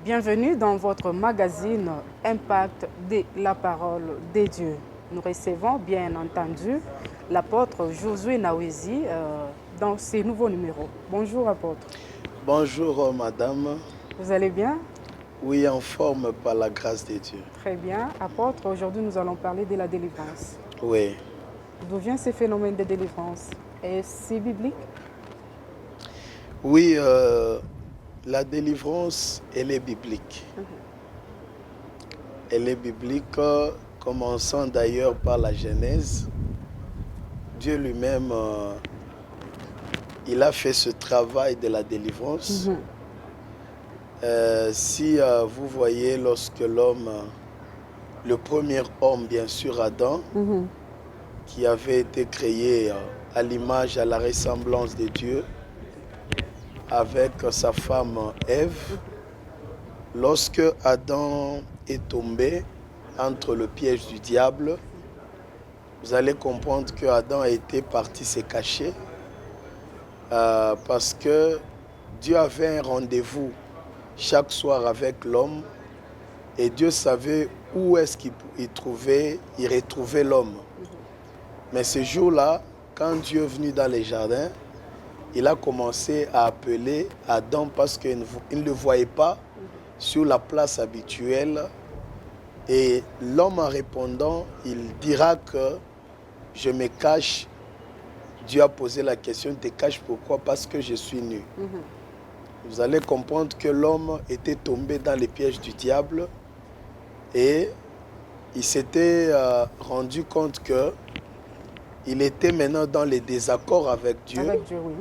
Bienvenue dans votre magazine Impact de la parole de Dieu. Nous recevons bien entendu l'apôtre Josué Nawezi dans ces nouveaux numéros. Bonjour apôtre. Bonjour madame. Vous allez bien? Oui, en forme par la grâce de Dieu. Très bien. Apôtre, aujourd'hui nous allons parler de la délivrance. Oui. D'où vient ce phénomène de délivrance? Est-ce biblique? Oui, la délivrance, elle est biblique. Elle est biblique, commençant d'ailleurs par la Genèse. Dieu lui-même, il a fait ce travail de la délivrance. Si vous voyez lorsque l'homme, le premier homme bien sûr Adam, qui avait été créé à l'image, à la ressemblance de Dieu, avec sa femme Ève, lorsque Adam est tombé entre le piège du diable, vous allez comprendre que Adam était parti se cacher parce que Dieu avait un rendez-vous chaque soir avec l'homme et Dieu savait où est-ce qu'il retrouvait l'homme. Mais ce jour-là, quand Dieu est venu dans les jardins, il a commencé à appeler Adam parce qu'il ne le voyait pas sur la place habituelle. Et l'homme en répondant, il dira que je me cache. Dieu a posé la question, te caches pourquoi? Parce que je suis nu. Vous allez comprendre que l'homme était tombé dans les pièges du diable et il s'était rendu compte que il était maintenant dans les désaccords avec Dieu. Avec Dieu, oui.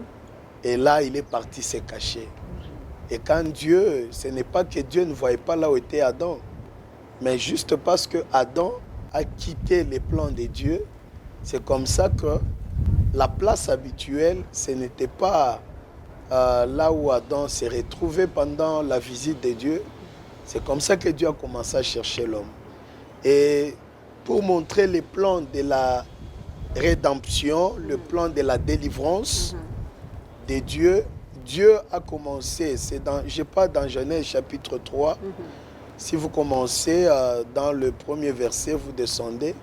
Et là, il est parti se cacher. Et quand Dieu, ce n'est pas que Dieu ne voyait pas là où était Adam, mais juste parce que Adam a quitté les plans de Dieu, c'est comme ça que la place habituelle, ce n'était pas là où Adam s'est retrouvé pendant la visite de Dieu. C'est comme ça que Dieu a commencé à chercher l'homme. Et pour montrer les plans de la rédemption, le plan de la délivrance de Dieu, Dieu a commencé, je parle dans Genèse chapitre 3, si vous commencez dans le premier verset, vous descendez,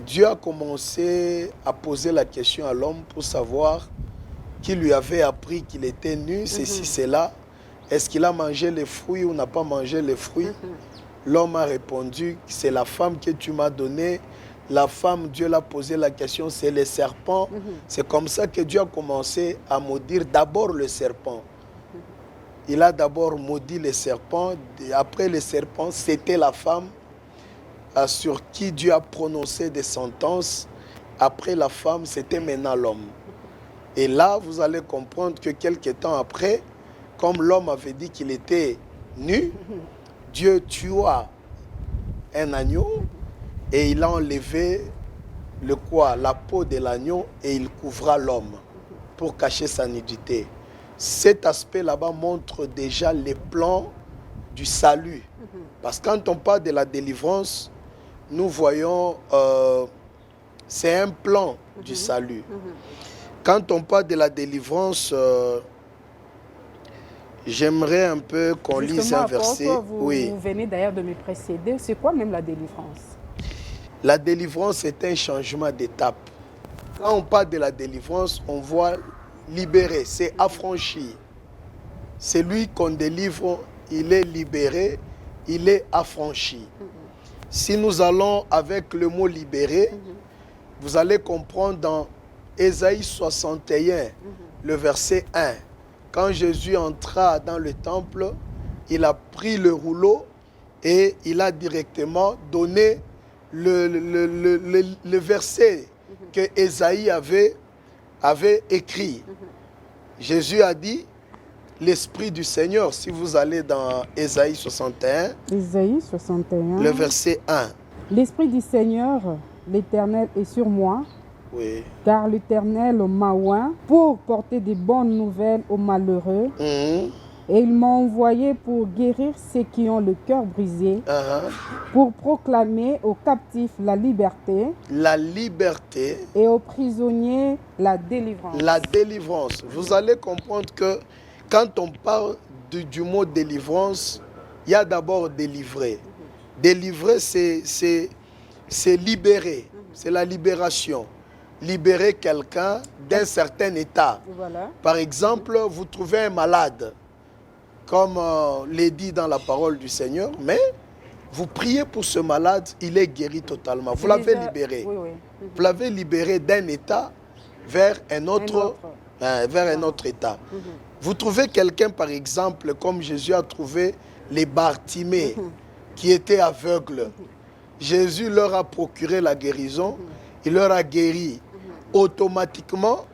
Dieu a commencé à poser la question à l'homme pour savoir qui lui avait appris qu'il était nu, ceci, cela, est-ce qu'il a mangé les fruits ou n'a pas mangé les fruits? L'homme a répondu, c'est la femme que tu m'as donnée. La femme, Dieu l'a posé la question, c'est le serpent. C'est comme ça que Dieu a commencé à maudire d'abord le serpent. Il a d'abord maudit le serpent. Après le serpent, c'était la femme sur qui Dieu a prononcé des sentences. Après la femme, c'était maintenant l'homme. Et là, vous allez comprendre que quelques temps après, comme l'homme avait dit qu'il était nu, Dieu tua un agneau. Et il a enlevé la peau de l'agneau et il couvra l'homme pour cacher sa nudité. Cet aspect là-bas montre déjà les plans du salut. Parce que quand on parle de la délivrance, nous voyons, c'est un plan du salut. Quand on parle de la délivrance, j'aimerais un peu qu'on lise un verset. Vous venez d'ailleurs de me précéder. C'est quoi même la délivrance? La délivrance est un changement d'étape. Quand on parle de la délivrance, on voit libérer, c'est affranchir. C'est lui qu'on délivre, il est libéré, il est affranchi. Si nous allons avec le mot libéré, vous allez comprendre dans Ésaïe 61, le verset 1. Quand Jésus entra dans le temple, il a pris le rouleau et il a directement donné le verset que Ésaïe avait écrit. Jésus a dit, l'Esprit du Seigneur, si vous allez dans Ésaïe 61, Ésaïe 61, le verset 1. L'Esprit du Seigneur, l'Éternel est sur moi, Oui. car l'Éternel m'a oint pour porter des bonnes nouvelles aux malheureux. Et il m'a envoyé pour guérir ceux qui ont le cœur brisé, pour proclamer aux captifs la liberté. La liberté. Et aux prisonniers la délivrance. La délivrance. Vous allez comprendre que quand on parle du mot délivrance, il y a d'abord délivrer. Délivrer, c'est libérer. C'est la libération. Libérer quelqu'un d'un certain état. Voilà. Par exemple, vous trouvez un malade, comme l'est dit dans la parole du Seigneur, mais vous priez pour ce malade, il est guéri totalement. Vous l'avez libéré. Oui, oui. Vous l'avez libéré d'un état vers un autre état. Vous trouvez quelqu'un, par exemple, comme Jésus a trouvé les Bartimée, qui étaient aveugles. Jésus leur a procuré la guérison, il leur a guéri. Automatiquement,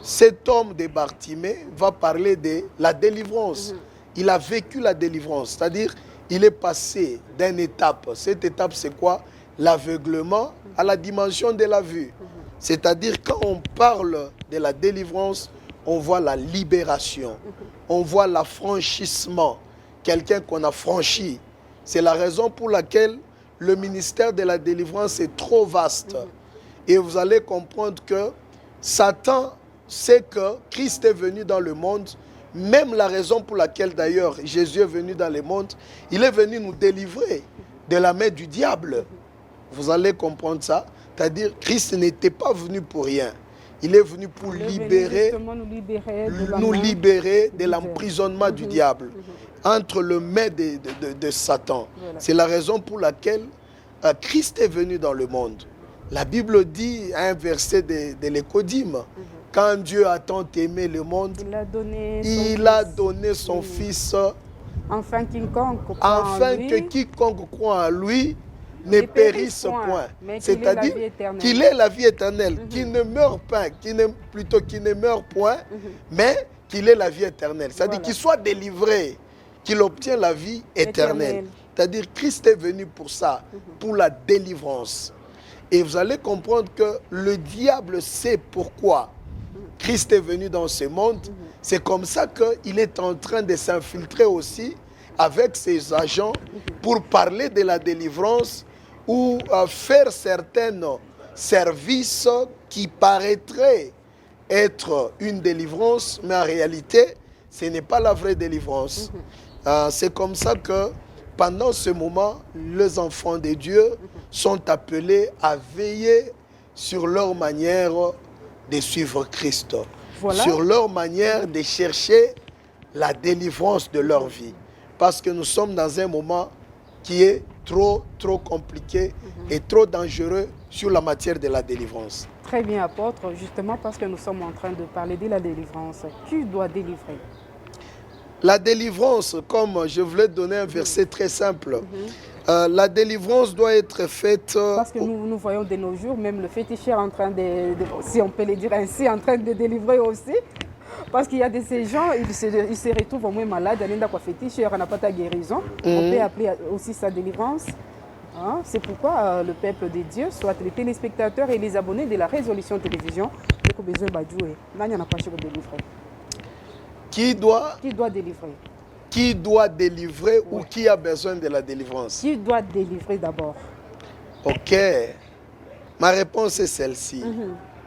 cet homme de Bartimée va parler de la délivrance. Il a vécu la délivrance, c'est-à-dire il est passé d'une étape. Cette étape, c'est quoi? L'aveuglement à la dimension de la vue. C'est-à-dire quand on parle de la délivrance, on voit la libération, on voit l'affranchissement, quelqu'un qu'on a franchi. C'est la raison pour laquelle le ministère de la délivrance est trop vaste. Et vous allez comprendre que Satan sait que Christ est venu dans le monde, même la raison pour laquelle d'ailleurs Jésus est venu dans le monde, il est venu nous délivrer de la main du diable. Vous allez comprendre ça. C'est-à-dire Christ n'était pas venu pour rien. Il est venu pour nous libérer de l'emprisonnement du diable entre le mains de Satan. Voilà. C'est la raison pour laquelle Christ est venu dans le monde. La Bible dit, un verset de l'Écodime, quand Dieu a tant aimé le monde, il a donné son Fils, afin que quiconque croit en lui ne périsse point. C'est-à-dire qu'il ait la vie éternelle, qu'il ne meure pas, qu'il ne meure point, mais qu'il ait la vie éternelle. C'est-à-dire qu'il soit délivré, qu'il obtienne la vie éternelle. C'est-à-dire Christ est venu pour ça, pour la délivrance. Et vous allez comprendre que le diable sait pourquoi Christ est venu dans ce monde. C'est comme ça qu'il est en train de s'infiltrer aussi avec ses agents pour parler de la délivrance ou faire certains services qui paraîtraient être une délivrance, mais en réalité, ce n'est pas la vraie délivrance. C'est comme ça que pendant ce moment, les enfants de Dieu sont appelés à veiller sur leur manière de suivre Christ, sur leur manière de chercher la délivrance de leur vie. Parce que nous sommes dans un moment qui est trop compliqué et trop dangereux sur la matière de la délivrance. Très bien, apôtre, justement parce que nous sommes en train de parler de la délivrance. Qui doit délivrer? La délivrance, comme je voulais donner un verset très simple, la délivrance doit être faite... Parce que nous voyons de nos jours, même le féticheur en train si on peut le dire ainsi, en train de délivrer aussi. Parce qu'il y a de ces gens, ils se retrouvent au moins malades, il y a un féticheur, on n'a pas ta guérison. On peut appeler aussi sa délivrance. Hein? C'est pourquoi le peuple de Dieu, soit les téléspectateurs et les abonnés de la Résolution Télévision, ont besoin de jouer. Là, il n'y en a pas de délivrer. Qui doit délivrer? Qui doit délivrer ou qui a besoin de la délivrance? Qui doit délivrer d'abord? Ok. Ma réponse est celle-ci.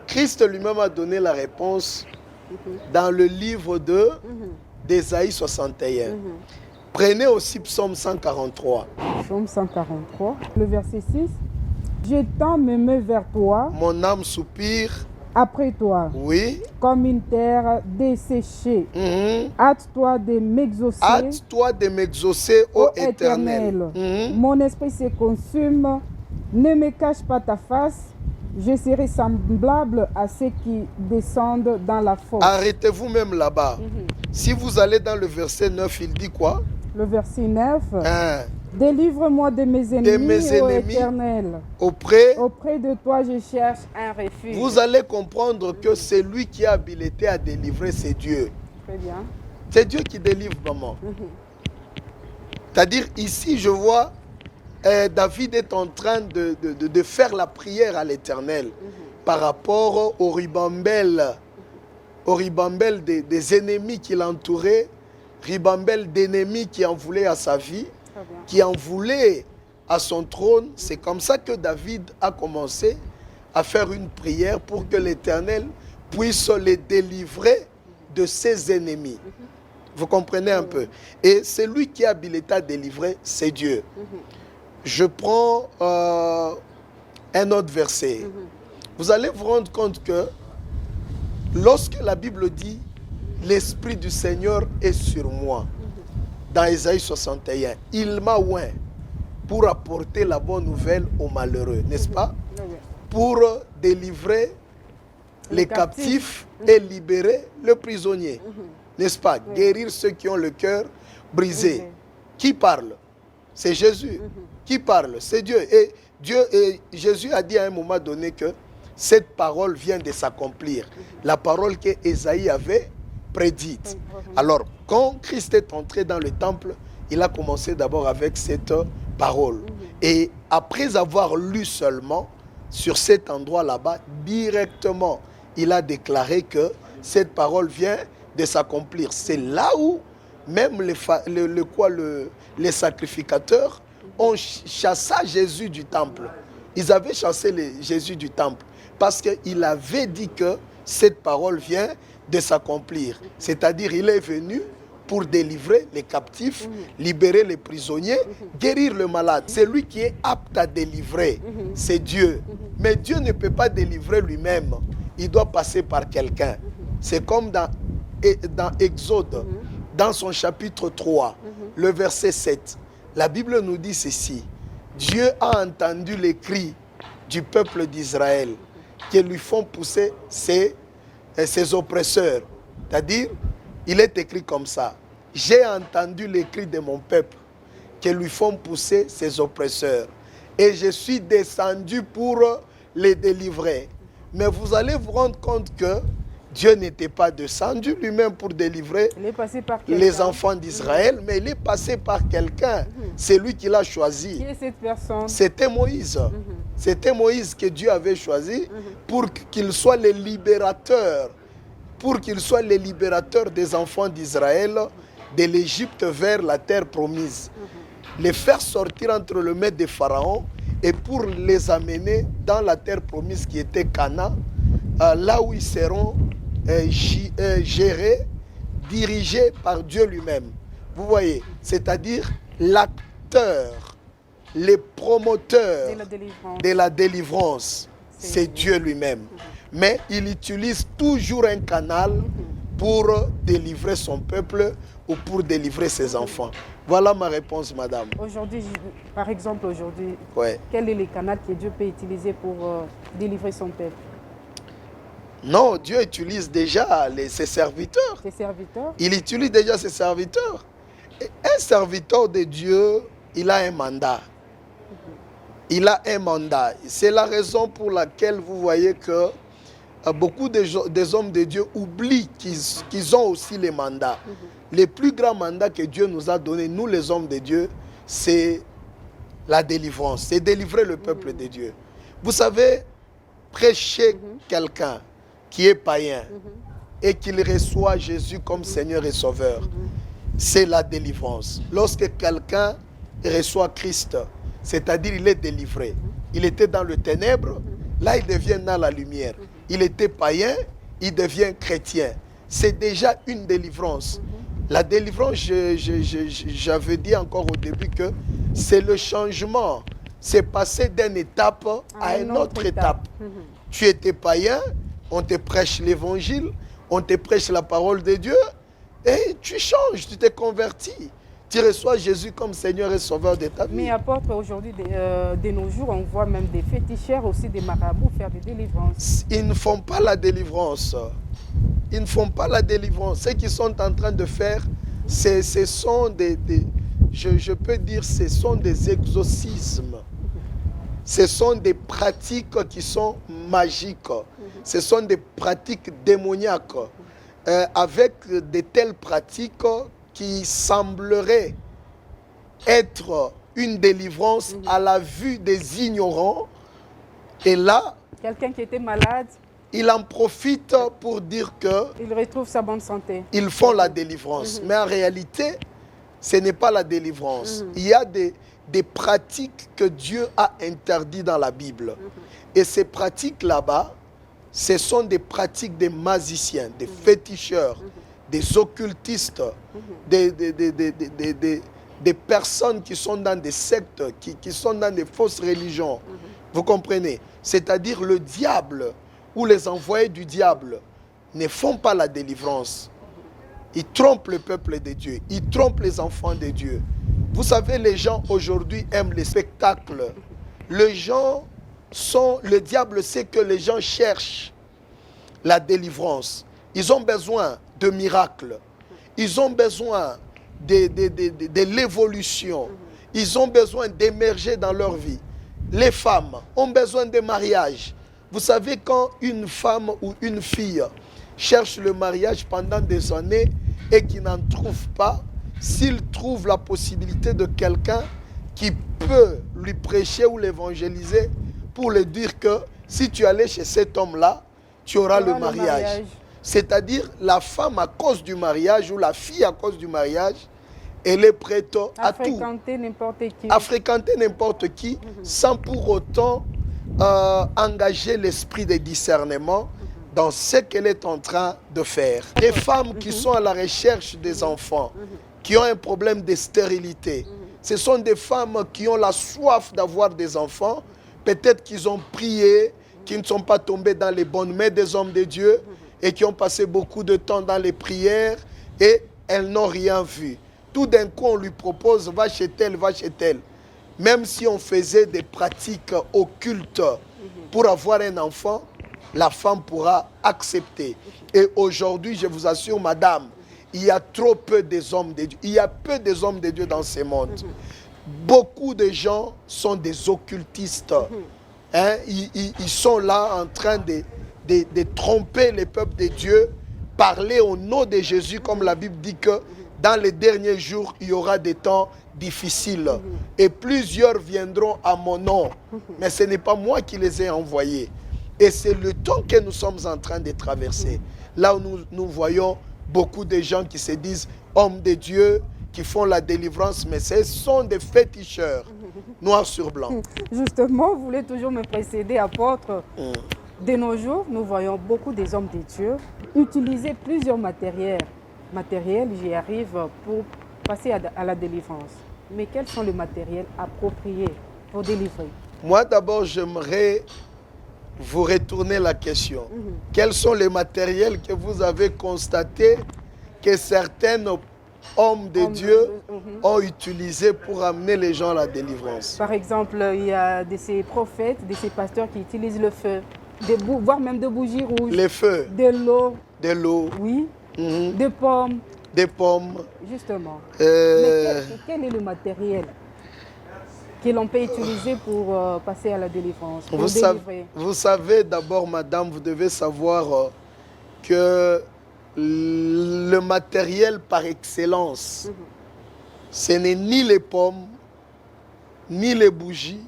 Christ lui-même a donné la réponse dans le livre d'Ésaïe 61. Prenez aussi Psaume 143. Psaume 143, le verset 6. J'étends mes mains vers toi. Mon âme soupire après toi, oui, comme une terre desséchée. Hâte-toi de m'exaucer. Hâte-toi de m'exaucer, ô Éternel. Mon esprit se consume. Ne me cache pas ta face. Je serai semblable à ceux qui descendent dans la fosse. Arrêtez-vous même là-bas. Si vous allez dans le verset 9, il dit quoi? Le verset 9. Délivre-moi de mes ennemis, ô Éternel. Auprès de toi, je cherche un refuge. Vous allez comprendre que c'est lui qui est habilité à délivrer, c'est Dieu. Très bien. C'est Dieu qui délivre, maman. C'est-à-dire, ici, je vois, David est en train de faire la prière à l'Éternel par rapport au ribambelle des ennemis qui l'entouraient, ribambelle d'ennemis qui en voulaient à sa vie, qui en voulait à son trône. C'est comme ça que David a commencé à faire une prière pour que l'Éternel puisse les délivrer de ses ennemis. Vous comprenez un peu? Et celui qui est habilité à délivrer, c'est Dieu. Je prends un autre verset. Vous allez vous rendre compte que lorsque la Bible dit « L'Esprit du Seigneur est sur moi », dans Ésaïe 61, « Il m'a oint pour apporter la bonne nouvelle aux malheureux », n'est-ce pas? Pour délivrer les captifs et libérer le prisonnier, n'est-ce pas? Guérir ceux qui ont le cœur brisé. Qui parle? C'est Jésus. Qui parle? C'est Dieu. Et Jésus a dit à un moment donné que cette parole vient de s'accomplir. La parole que Ésaïe avait prédite. Alors, quand Christ est entré dans le temple, il a commencé d'abord avec cette parole. Et après avoir lu seulement sur cet endroit là-bas, directement, il a déclaré que cette parole vient de s'accomplir. C'est là où même les sacrificateurs ont chassé Jésus du temple. Ils avaient chassé Jésus du temple parce qu'il avait dit que cette parole vient de s'accomplir. C'est-à-dire il est venu pour délivrer les captifs, libérer les prisonniers, guérir le malade. C'est lui qui est apte à délivrer, c'est Dieu. Mais Dieu ne peut pas délivrer lui-même. Il doit passer par quelqu'un. C'est comme dans Exode, dans son chapitre 3, le verset 7. La Bible nous dit ceci. Dieu a entendu les cris du peuple d'Israël qui lui font pousser ses oppresseurs. C'est-à-dire, il est écrit comme ça. J'ai entendu les cris de mon peuple qui lui font pousser ses oppresseurs. Et je suis descendu pour les délivrer. Mais vous allez vous rendre compte que Dieu n'était pas descendu lui-même pour délivrer les enfants d'Israël, mais il est passé par quelqu'un. C'est lui qui l'a choisi. Qui est cette personne? C'était Moïse. C'était Moïse que Dieu avait choisi pour qu'il soit le libérateur. Pour qu'il soit le libérateur des enfants d'Israël de l'Égypte vers la terre promise. Les faire sortir entre le maître de Pharaon et pour les amener dans la terre promise qui était Canaan, là où ils seront gérés, dirigés par Dieu lui-même. Vous voyez, c'est-à-dire l'acteur, les promoteurs de la délivrance, c'est Dieu lui-même. Mais il utilise toujours un canal pour délivrer son peuple ou pour délivrer ses enfants. Voilà ma réponse, madame. Aujourd'hui, par exemple, quel est le canal que Dieu peut utiliser pour délivrer son peuple? Non, Dieu utilise déjà ses serviteurs. Ses serviteurs? Il utilise déjà ses serviteurs. Et un serviteur de Dieu, il a un mandat. Il a un mandat. C'est la raison pour laquelle vous voyez que beaucoup des hommes de Dieu oublient qu'ils ont aussi les mandats. Les plus grands mandats que Dieu nous a donnés, nous les hommes de Dieu, c'est la délivrance. C'est délivrer le peuple de Dieu. Vous savez, prêcher quelqu'un qui est païen et qu'il reçoit Jésus comme Seigneur et Sauveur, c'est la délivrance. Lorsque quelqu'un reçoit Christ, c'est-à-dire il est délivré, il était dans le ténèbre, là il devient dans la lumière. Il était païen, il devient chrétien. C'est déjà une délivrance. La délivrance, j'avais dit encore au début que c'est le changement. C'est passer d'une étape à une autre étape. Tu étais païen, on te prêche l'évangile, on te prêche la parole de Dieu et tu changes, tu t'es converti. Tu reçois Jésus comme Seigneur et Sauveur de ta vie. Mais apôtre, aujourd'hui, de nos jours, on voit même des féticheurs aussi, des marabouts faire des délivrances. Ils ne font pas la délivrance. Ils ne font pas la délivrance. Ce qu'ils sont en train de faire, ce sont je peux dire, ce sont des exorcismes. Ce sont des pratiques qui sont magiques. Ce sont des pratiques démoniaques. Avec de telles pratiques qui semblerait être une délivrance à la vue des ignorants. Et là, quelqu'un qui était malade, il en profite pour dire que il retrouve sa bonne santé. Ils font la délivrance. Mais en réalité, ce n'est pas la délivrance. Il y a des pratiques que Dieu a interdites dans la Bible. Et ces pratiques là-bas, ce sont des pratiques des magiciens, des féticheurs, des occultistes, des personnes qui sont dans des sectes, qui sont dans des fausses religions. Vous comprenez? C'est-à-dire le diable ou les envoyés du diable ne font pas la délivrance. Ils trompent le peuple de Dieu. Ils trompent les enfants de Dieu. Vous savez, les gens aujourd'hui aiment les spectacles. Le diable sait que les gens cherchent la délivrance. Ils ont besoin de miracles. Ils ont besoin de l'évolution. Ils ont besoin d'émerger dans leur vie. Les femmes ont besoin de mariage. Vous savez, quand une femme ou une fille cherche le mariage pendant des années et qui n'en trouve pas, s'il trouve la possibilité de quelqu'un qui peut lui prêcher ou l'évangéliser pour lui dire que si tu allais chez cet homme-là, tu auras le mariage. C'est-à-dire la femme à cause du mariage ou la fille à cause du mariage, elle est prête à tout. À fréquenter n'importe qui sans pour autant engager l'esprit de discernement dans ce qu'elle est en train de faire. Les femmes qui sont à la recherche des enfants, qui ont un problème de stérilité, ce sont des femmes qui ont la soif d'avoir des enfants. Peut-être qu'ils ont prié, qui ne sont pas tombés dans les bonnes mains des hommes de Dieu et qui ont passé beaucoup de temps dans les prières et elles n'ont rien vu. Tout d'un coup, on lui propose, va chez tel, va chez tel. Même si on faisait des pratiques occultes pour avoir un enfant, la femme pourra accepter. Et aujourd'hui, je vous assure, madame, il y a trop peu des hommes de Dieu. Il y a peu des hommes de Dieu dans ce monde. Beaucoup de gens sont des occultistes. Hein? Ils sont là en train de tromper les peuples de Dieu, parler au nom de Jésus, comme la Bible dit que dans les derniers jours, il y aura des temps difficiles. Et plusieurs viendront à mon nom. Mais ce n'est pas moi qui les ai envoyés. Et c'est le temps que nous sommes en train de traverser. Là où nous voyons beaucoup de gens qui se disent hommes de Dieu, qui font la délivrance, mais ce sont des féticheurs, noir sur blanc. Justement, vous voulez toujours me précéder, apôtre. De nos jours, nous voyons beaucoup des hommes de Dieu utiliser plusieurs matériels, j'y arrive, pour passer à la délivrance. Mais quels sont les matériels appropriés pour délivrer? Moi, d'abord, j'aimerais vous retourner la question. Quels sont les matériels que vous avez constaté que certains hommes de Dieu ont utilisés pour amener les gens à la délivrance? Par exemple, il y a de ces prophètes, de ces pasteurs qui utilisent le feu, voire même de bougies rouges. Le feu. De l'eau. De l'eau. Oui. Des pommes. Des pommes. Justement. Mais quel est le matériel que l'on peut utiliser pour passer à la délivrance, pour délivrer? Vous savez, d'abord, madame, vous devez savoir que le matériel par excellence, ce n'est ni les pommes, ni les bougies,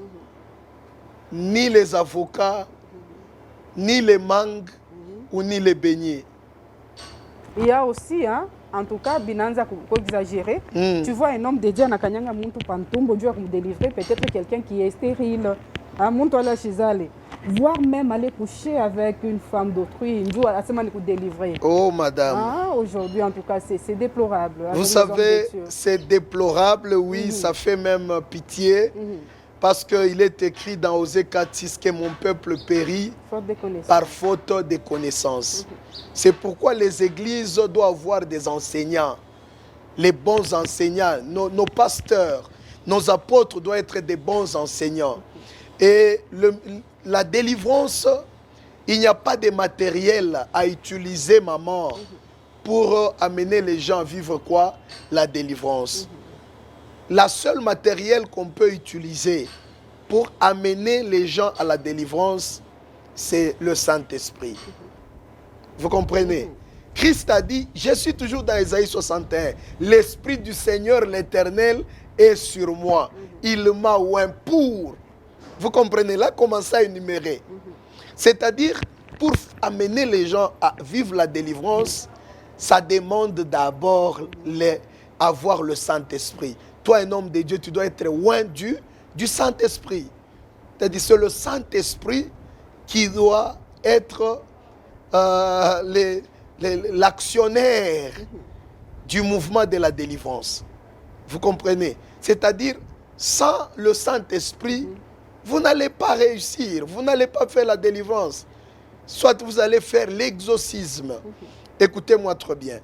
ni les avocats, ni les mangues ou ni les beignets. Il y a aussi, hein, en tout cas, Binanza, pour exagérer, tu vois un homme de Dieu, Nakanyanga Muntu Pantumbo, Dieu va me délivrer, peut-être quelqu'un qui est stérile, à Muntu ala Chizale, voire même aller coucher avec une femme d'autrui, Dieu va me délivrer. Oh, madame. Ah, aujourd'hui, en tout cas, c'est déplorable. Vous savez, c'est déplorable, oui, ça fait même pitié. Parce qu'il est écrit dans Osée 4:6 que mon peuple périt par faute de connaissances. C'est pourquoi les églises doivent avoir des enseignants, les bons enseignants. Nos pasteurs, nos apôtres doivent être des bons enseignants. Et la délivrance, il n'y a pas de matériel à utiliser, maman, pour amener les gens à vivre quoi? La délivrance. La seule matériel qu'on peut utiliser pour amener les gens à la délivrance, c'est le Saint-Esprit. Vous comprenez? Christ a dit, je suis toujours dans Ésaïe 61, l'Esprit du Seigneur l'Éternel est sur moi. Il m'a oint pour. Vous comprenez? Là, commencez à énumérer. C'est-à-dire, pour amener les gens à vivre la délivrance, ça demande d'abord avoir le Saint-Esprit. Toi, un homme de Dieu, tu dois être loin du Saint-Esprit. C'est-à-dire, c'est le Saint-Esprit qui doit être l'actionnaire du mouvement de la délivrance. Vous comprenez? C'est-à-dire, sans le Saint-Esprit, vous n'allez pas réussir, vous n'allez pas faire la délivrance. Soit vous allez faire l'exorcisme. Écoutez-moi très bien.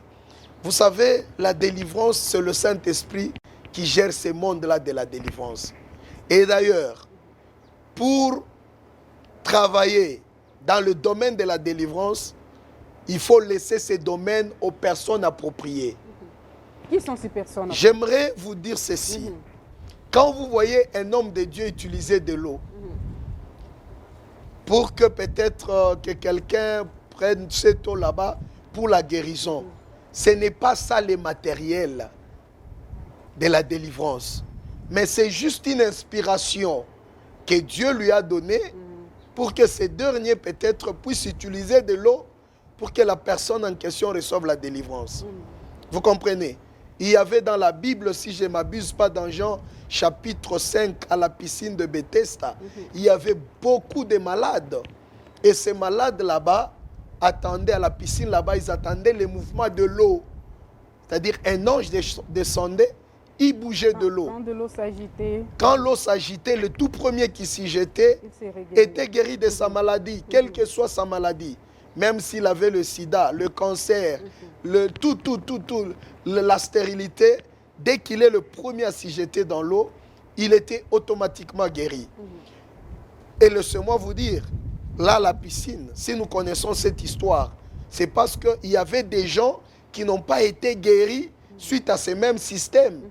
Vous savez, la délivrance, c'est le Saint-Esprit qui gère ce monde-là de la délivrance. Et d'ailleurs, pour travailler dans le domaine de la délivrance, il faut laisser ces domaines aux personnes appropriées. Qui sont ces personnes? J'aimerais vous dire ceci. Quand vous voyez un homme de Dieu utiliser de l'eau, pour que peut-être que quelqu'un prenne cette eau là-bas pour la guérison, ce n'est pas ça le matériel de la délivrance. Mais c'est juste une inspiration que Dieu lui a donnée pour que ce dernier peut-être puisse utiliser de l'eau pour que la personne en question reçoive la délivrance. Vous comprenez? Il y avait dans la Bible, si je ne m'abuse pas, dans Jean chapitre 5, à la piscine de Bethesda, il y avait beaucoup de malades. Et ces malades là-bas attendaient à la piscine, là-bas, ils attendaient le mouvement de l'eau. C'est-à-dire un ange descendait, il bougeait de l'eau. Quand l'eau s'agitait, le tout premier qui s'y jetait était guéri de sa maladie, quelle que soit sa maladie. Même s'il avait le sida, le cancer, la stérilité, dès qu'il est le premier à s'y jeter dans l'eau, il était automatiquement guéri. Et laissez-moi vous dire, là, la piscine, si nous connaissons cette histoire, c'est parce qu'il y avait des gens qui n'ont pas été guéris suite à ce même système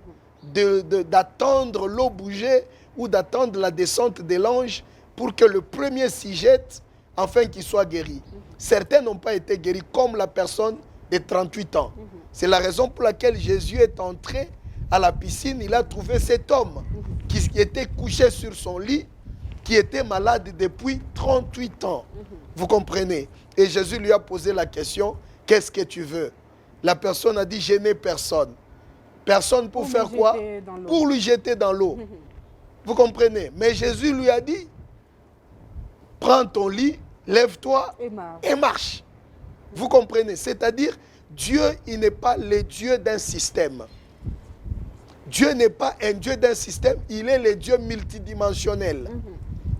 d'attendre l'eau bouger ou d'attendre la descente de l'ange pour que le premier s'y jette afin qu'il soit guéri. Certains n'ont pas été guéris, comme la personne de 38 ans. C'est la raison pour laquelle Jésus est entré à la piscine. Il a trouvé cet homme qui était couché sur son lit, qui était malade depuis 38 ans. Vous comprenez? Et Jésus lui a posé la question, qu'est-ce que tu veux? La personne a dit, je n'ai personne. Personne pour faire quoi? Pour lui jeter dans l'eau. Vous comprenez? Mais Jésus lui a dit, prends ton lit, lève-toi et marche. Vous comprenez? C'est-à-dire, Dieu, il n'est pas le Dieu d'un système. Dieu n'est pas un Dieu d'un système, il est le Dieu multidimensionnel.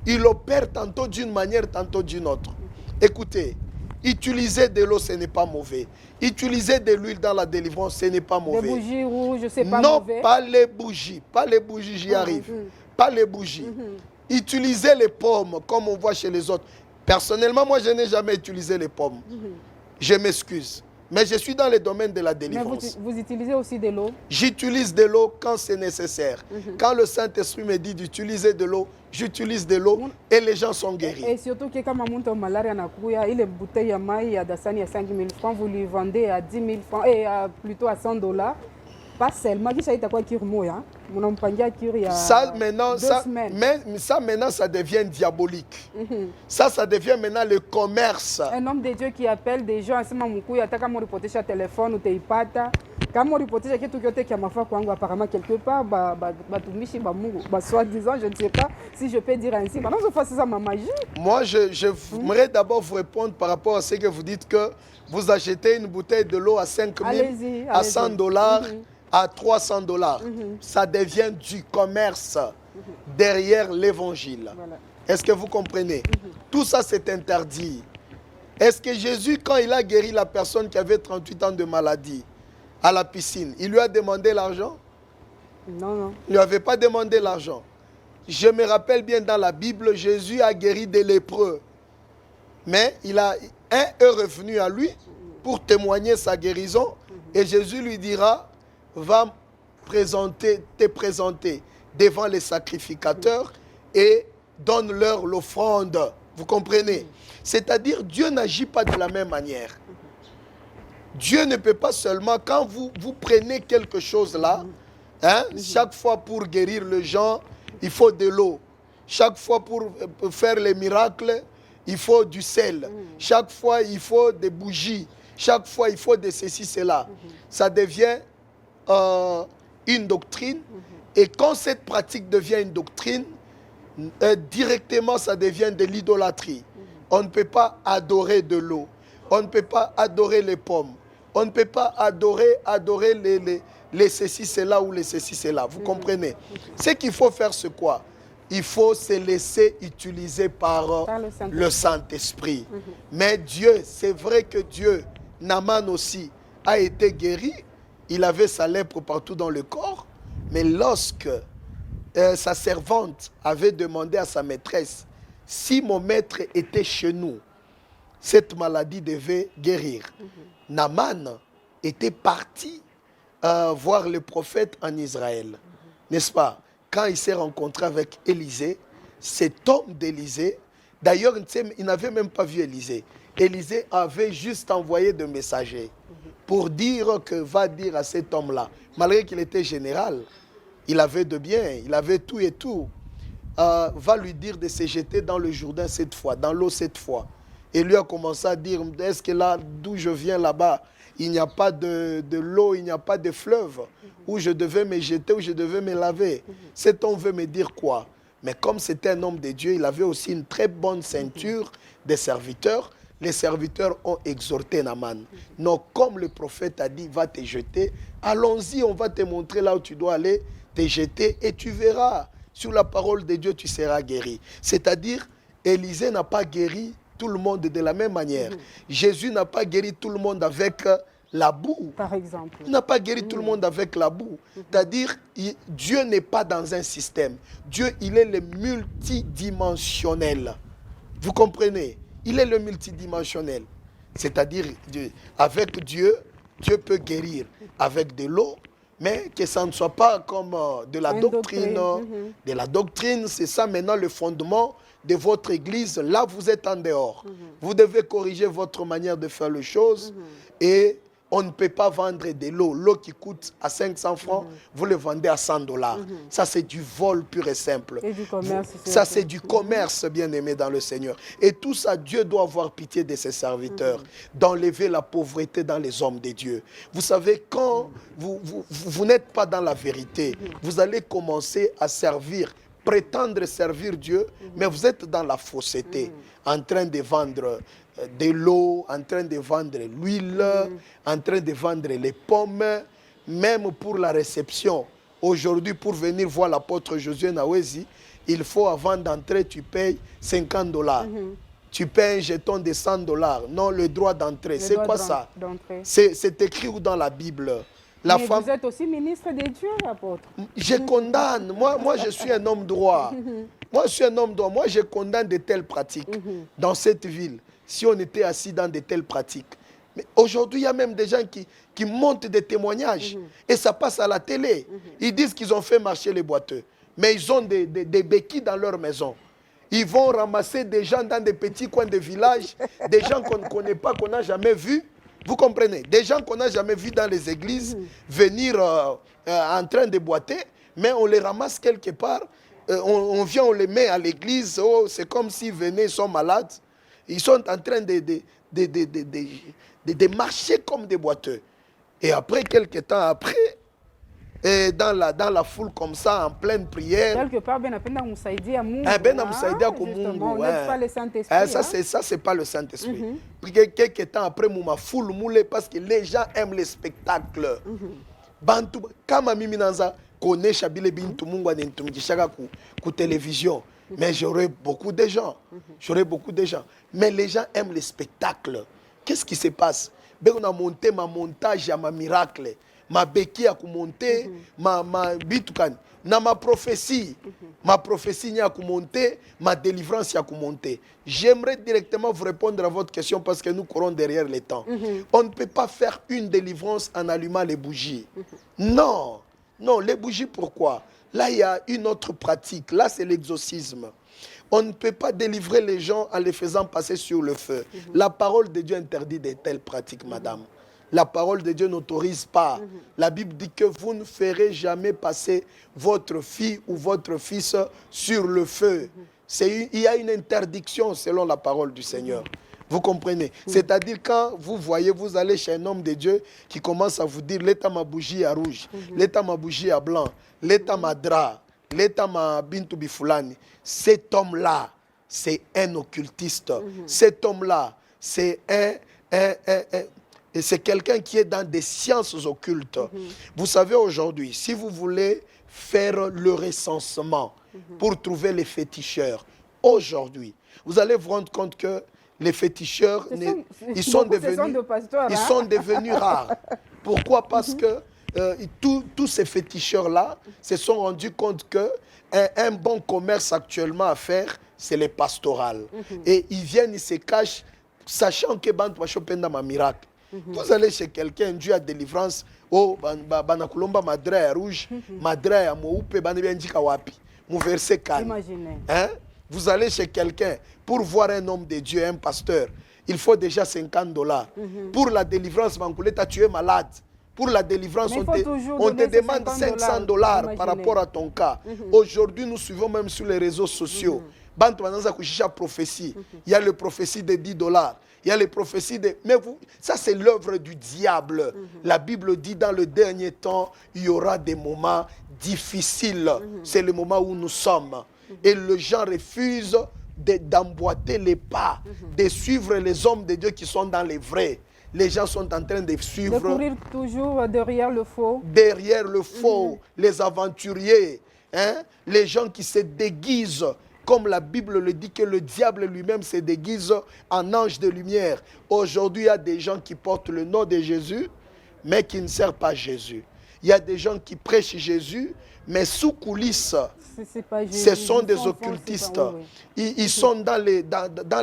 Il opère tantôt d'une manière, tantôt d'une autre. Écoutez, utiliser de l'eau, ce n'est pas mauvais. Utiliser de l'huile dans la délivrance, ce n'est pas mauvais. Les bougies rouges, c'est pas Non, mauvais. pas les bougies. Pas les bougies, j'y arrive. Pas les bougies. Utiliser les pommes, comme on voit chez les autres. Personnellement, moi, je n'ai jamais utilisé les pommes. Je m'excuse. Mais je suis dans le domaine de la délivrance. Mais vous utilisez aussi de l'eau? J'utilise de l'eau quand c'est nécessaire. Quand le Saint-Esprit me dit d'utiliser de l'eau, j'utilise de l'eau et les gens sont guéris. Et surtout que quand on a malaria, il y a une bouteille à maïs à 5 000 francs, vous lui vendez à 10 000 francs, et plutôt à 100 $. Pas seulement, ça maintenant, ça devient diabolique. Ça devient maintenant le commerce. Un homme de Dieu qui appelle des gens, téléphone ou quand on reporte apparemment quelque part, soi-disant, je ne sais pas si je peux dire ainsi. Maintenant, je fais ça ma magie. Moi, je voudrais d'abord vous répondre par rapport à ce que vous dites que vous achetez une bouteille de l'eau à 5 000, à 100 $, à 300 $. Ça devient du commerce derrière l'évangile. Voilà. Est-ce que vous comprenez? Tout ça, c'est interdit. Est-ce que Jésus, quand il a guéri la personne qui avait 38 ans de maladie à la piscine, il lui a demandé l'argent? Non, non. Il ne lui avait pas demandé l'argent. Je me rappelle bien dans la Bible, Jésus a guéri des lépreux. Mais un est revenu à lui pour témoigner sa guérison. Et Jésus lui dira, va te présenter devant les sacrificateurs et donne-leur l'offrande. Vous comprenez? C'est-à-dire, Dieu n'agit pas de la même manière. Dieu ne peut pas seulement, quand vous prenez quelque chose là, chaque fois pour guérir les gens, il faut de l'eau. Chaque fois pour faire les miracles, il faut du sel. Chaque fois, il faut des bougies. Chaque fois, il faut de ceci, cela. Ça devient une doctrine. Et quand cette pratique devient une doctrine, directement, ça devient de l'idolâtrie. On ne peut pas adorer de l'eau. On ne peut pas adorer les pommes. On ne peut pas adorer les ceci, cela ou les ceci, cela. Vous comprenez? Ce qu'il faut faire, c'est quoi? Il faut se laisser utiliser par le Saint-Esprit. Mais Dieu, c'est vrai que Dieu, Naaman aussi, a été guéri. Il avait sa lèpre partout dans le corps. Mais lorsque sa servante avait demandé à sa maîtresse, si mon maître était chez nous, cette maladie devait guérir. Naaman était parti voir le prophète en Israël. N'est-ce pas? Quand il s'est rencontré avec Élisée, cet homme d'Élisée, d'ailleurs, il n'avait même pas vu Élisée. Élisée avait juste envoyé des messagers pour dire que va dire à cet homme-là, malgré qu'il était général, il avait de bien, il avait tout et tout, va lui dire de se jeter dans le Jourdain cette fois, dans l'eau cette fois. Et lui a commencé à dire, est-ce que là, d'où je viens là-bas, il n'y a pas de l'eau, il n'y a pas de fleuve où je devais me jeter, où je devais me laver. Cet homme veut me dire quoi? Mais comme c'était un homme de Dieu, il avait aussi une très bonne ceinture des serviteurs. Les serviteurs ont exhorté Naaman. Non, comme le prophète a dit, va te jeter, allons-y, on va te montrer là où tu dois aller, te jeter et tu verras. Sur la parole de Dieu, tu seras guéri. C'est-à-dire, Élisée n'a pas guéri tout le monde de la même manière. Jésus n'a pas guéri tout le monde avec la boue. Par exemple. Il n'a pas guéri tout le monde avec la boue. C'est-à-dire, Dieu n'est pas dans un système. Dieu, il est le multidimensionnel. Vous comprenez? Il est le multidimensionnel. C'est-à-dire, avec Dieu, Dieu peut guérir avec de l'eau, mais que ça ne soit pas comme de la doctrine. De la doctrine, c'est ça maintenant le fondement de votre église. Là, vous êtes en dehors. Vous devez corriger votre manière de faire les choses et on ne peut pas vendre de l'eau. L'eau qui coûte à 500 francs, vous le vendez à 100 $. Ça, c'est du vol pur et simple. Et du commerce. Ça, c'est du commerce, bien-aimé dans le Seigneur. Et tout ça, Dieu doit avoir pitié de ses serviteurs, d'enlever la pauvreté dans les hommes de Dieu. Vous savez, quand vous n'êtes pas dans la vérité, vous allez commencer à servir, prétendre servir Dieu, mais vous êtes dans la fausseté, en train de vendre de l'eau, en train de vendre l'huile, en train de vendre les pommes, même pour la réception. Aujourd'hui, pour venir voir l'apôtre Josué Nawezi, il faut avant d'entrer, tu payes 50 $. Tu payes un jeton de 100 $. Non, le droit d'entrée. C'est quoi ça? C'est écrit où dans la Bible? Mais vous êtes aussi ministre de Dieu, apôtre. Je condamne. Moi, je suis un homme droit. Moi, je suis un homme droit. Moi, je condamne de telles pratiques dans cette ville. Si on était assis dans de telles pratiques. Mais aujourd'hui, il y a même des gens qui montent des témoignages et ça passe à la télé. Ils disent qu'ils ont fait marcher les boiteux. Mais ils ont des béquilles dans leur maison. Ils vont ramasser des gens dans des petits coins de village, des gens qu'on ne connaît pas, qu'on n'a jamais vus. Vous comprenez? Des gens qu'on n'a jamais vus dans les églises venir en train de boiter, mais on les ramasse quelque part. On vient, on les met à l'église. Oh, c'est comme s'ils venaient, ils sont malades. Ils sont en train de marcher comme des boiteux. Et après, quelques temps après, et dans la foule comme ça, en pleine prière. Quelque part, Ben Apenda Moussaïdi à Mungu. Justement, on n'est pas le Saint-Esprit. Ça, c'est pas le Saint-Esprit. Quelques temps après, ma foule moulée parce que les gens aiment les spectacles. Bantu, kama mimi nanza konesha bile bintu Mungu anintumikishaka ku télévision. Mais j'aurai beaucoup de gens. Mais les gens aiment les spectacles. Qu'est-ce qui se passe? Ben on a monté ma montage à ma miracle. Ma béquille a monté, ma bitukani. Na ma prophétie n'y a monté, ma délivrance y a monté. J'aimerais directement vous répondre à votre question parce que nous courons derrière les temps. On ne peut pas faire une délivrance en allumant les bougies. Non, les bougies, pourquoi? Là, il y a une autre pratique. Là, c'est l'exorcisme. On ne peut pas délivrer les gens en les faisant passer sur le feu. La parole de Dieu interdit de telles pratiques, madame. La parole de Dieu n'autorise pas. La Bible dit que vous ne ferez jamais passer votre fille ou votre fils sur le feu. Il y a une interdiction selon la parole du Seigneur. Vous comprenez? C'est-à-dire quand vous voyez, vous allez chez un homme de Dieu qui commence à vous dire « L'état ma bougie à rouge, l'état ma bougie à blanc, l'état ma drap, l'état ma bintu bifulani ». Cet homme-là, c'est un occultiste. Cet homme-là, c'est et c'est quelqu'un qui est dans des sciences occultes. Vous savez, aujourd'hui, si vous voulez faire le recensement pour trouver les féticheurs, aujourd'hui, vous allez vous rendre compte que les féticheurs, ils sont devenus rares. Pourquoi? Parce que tous ces féticheurs-là se sont rendus compte qu'un bon commerce actuellement à faire, c'est les pastorales. Et ils viennent, ils se cachent, sachant que Bant Wachopenda ma miracle. Vous allez chez quelqu'un, Dieu a délivrance, oh, banakulomba madra rouge, madra moupe, banebendika wapi. Mon verset calme. Imaginez. Hein? Vous allez chez quelqu'un, pour voir un homme de Dieu, un pasteur, il faut déjà $50. Pour la délivrance, Mankouleta, tu es malade. Pour la délivrance, on te demande $500 par rapport à ton cas. Aujourd'hui, nous suivons même sur les réseaux sociaux. Prophétie. Il y a le prophétie de $10. Il y a les prophéties de... Mais vous, ça c'est l'œuvre du diable. La Bible dit dans le dernier temps, il y aura des moments difficiles. C'est le moment où nous sommes. Et les gens refusent d'emboîter les pas, de suivre les hommes de Dieu qui sont dans les vrais. Les gens sont en train de suivre... De courir toujours derrière le faux. Derrière le faux, les aventuriers, hein? Les gens qui se déguisent, comme la Bible le dit, que le diable lui-même se déguise en ange de lumière. Aujourd'hui, il y a des gens qui portent le nom de Jésus, mais qui ne servent pas Jésus. Il y a des gens qui prêchent Jésus, mais sous coulisses, ce sont des occultistes. Ils sont dans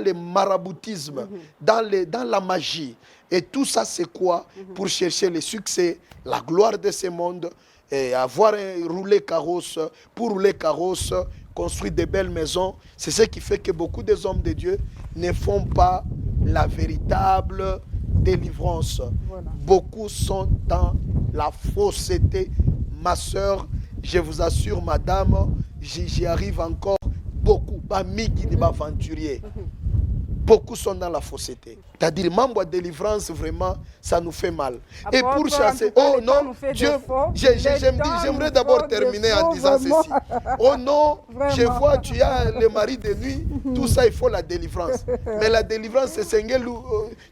les maraboutismes, dans la magie. Et tout ça, c'est quoi? Pour chercher le succès, la gloire de ce monde, et avoir un roulé carrosse, pour rouler carrosse, construire de belles maisons. C'est ce qui fait que beaucoup des hommes de Dieu ne font pas la véritable délivrance. Voilà. Beaucoup sont dans la fausseté. Ma soeur, je vous assure, madame, j'y arrive encore beaucoup. Aventurier. Beaucoup sont dans la fausseté. C'est-à-dire, membre de délivrance, vraiment, ça nous fait mal. Et pour chasser... Oh non, Dieu, j'aimerais d'abord terminer en disant ceci. Oh non, je vois, tu as le mari de nuit, tout ça, il faut la délivrance. Mais la délivrance, c'est Seigneur,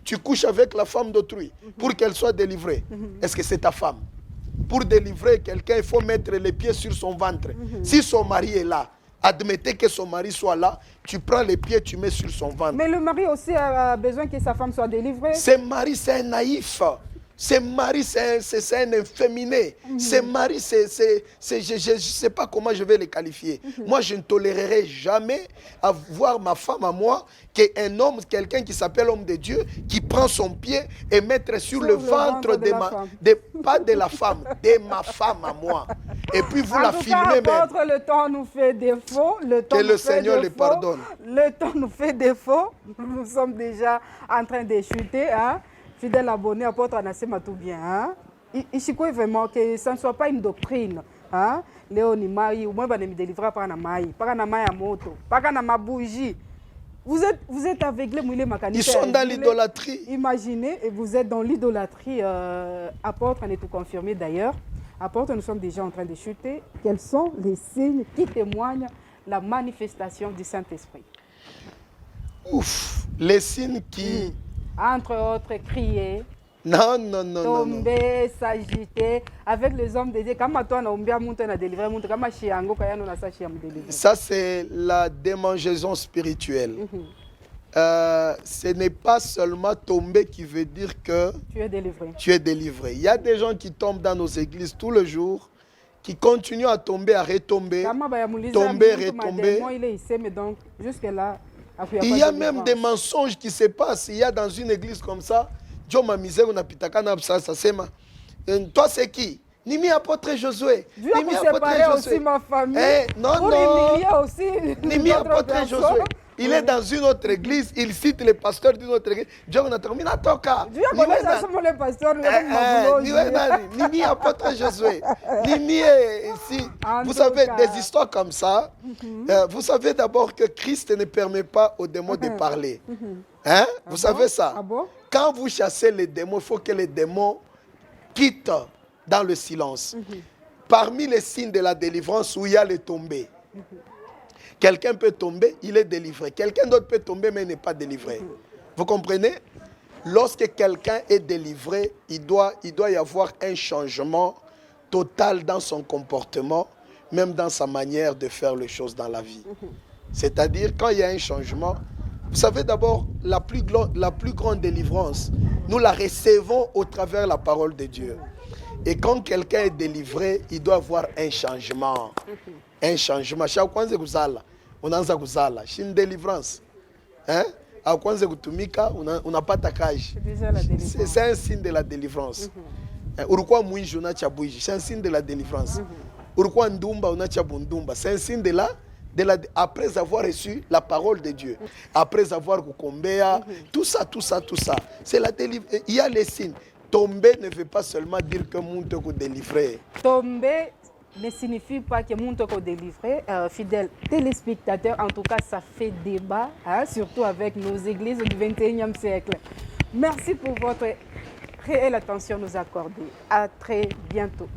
tu couches avec la femme d'autrui pour qu'elle soit délivrée. Est-ce que c'est ta femme? Pour délivrer quelqu'un, il faut mettre les pieds sur son ventre. Si son mari est là, admettez que son mari soit là, tu prends les pieds, tu mets sur son ventre. Mais le mari aussi a besoin que sa femme soit délivrée. Ce mari, c'est un naïf. Ce mari, c'est un efféminé. Ce mari, je ne sais pas comment je vais le qualifier. Moi, je ne tolérerai jamais à voir ma femme à moi qu'un homme, quelqu'un qui s'appelle homme de Dieu, qui prend son pied et mettre sur le ventre pas de la femme, de ma femme à moi. Et puis vous la filmez même. Le temps nous fait défaut. Que le Seigneur le pardonne. Le temps nous fait défaut. Nous sommes déjà en train de chuter. Hein? Fidèle abonné, apôtre Anassema tout bien. Hein? Il faut vraiment que ça ne soit pas une doctrine. Hein? Léonie Maï, ou moi, je me délivrer par la maï, par la maï à moto, par la bougie. Vous êtes aveuglé, mouillé mécanicien. Ils sont dans l'idolâtrie. Imaginez, et vous êtes dans l'idolâtrie. Apôtre, on est tout confirmé d'ailleurs. Apôtre, nous sommes déjà en train de chuter. Quels sont les signes qui témoignent la manifestation du Saint-Esprit? Ouf, les signes qui... Entre autres, crier. Non. Tomber, s'agiter avec les hommes de Dieu. Ça, c'est la démangeaison spirituelle. Ce n'est pas seulement tomber qui veut dire que tu es délivré. Il y a des gens qui tombent dans nos églises tous les jours, qui continuent à tomber, à retomber, tomber, retomber. Il y a même des mensonges qui se passent. Il y a dans une église comme ça, toi c'est qui? Nimi apôtre Josué. Dieu a séparé aussi ma famille. Pour humilier aussi. Nimi apôtre Josué. Il est dans une autre église, il cite les pasteurs d'une autre église. Dieu a terminé à toka. Dieu connaît les pasteurs. Nimi apôtre Josué. Nimi ici. Vous savez, des histoires comme ça. Vous savez d'abord que Christ ne permet pas aux démons de parler. Hein? Vous savez ça? Quand vous chassez les démons, il faut que les démons quittent dans le silence. Parmi les signes de la délivrance où il y a les tombées. Quelqu'un peut tomber, il est délivré. Quelqu'un d'autre peut tomber, mais il n'est pas délivré. Vous comprenez? Lorsque quelqu'un est délivré, il doit y avoir un changement total dans son comportement, même dans sa manière de faire les choses dans la vie. C'est-à-dire, quand il y a un changement, vous savez d'abord, la plus grande délivrance, nous la recevons au travers de la parole de Dieu. Et quand quelqu'un est délivré, il doit avoir un changement. Un changement. Chaque fois que vous allez, on a une délivrance. Hein? On n'a pas ta cage. C'est un signe de la délivrance. C'est un signe de la délivrance. C'est un signe après avoir reçu la parole de Dieu, après avoir kukombea, tout ça. C'est la délivrance. Il y a les signes. Tomber ne veut pas seulement dire que mon te délivré. Tomber ne signifie pas que mon te délivré. Fidèles téléspectateurs, en tout cas, ça fait débat, hein, surtout avec nos églises du 21e siècle. Merci pour votre réelle attention nous accorder. À très bientôt.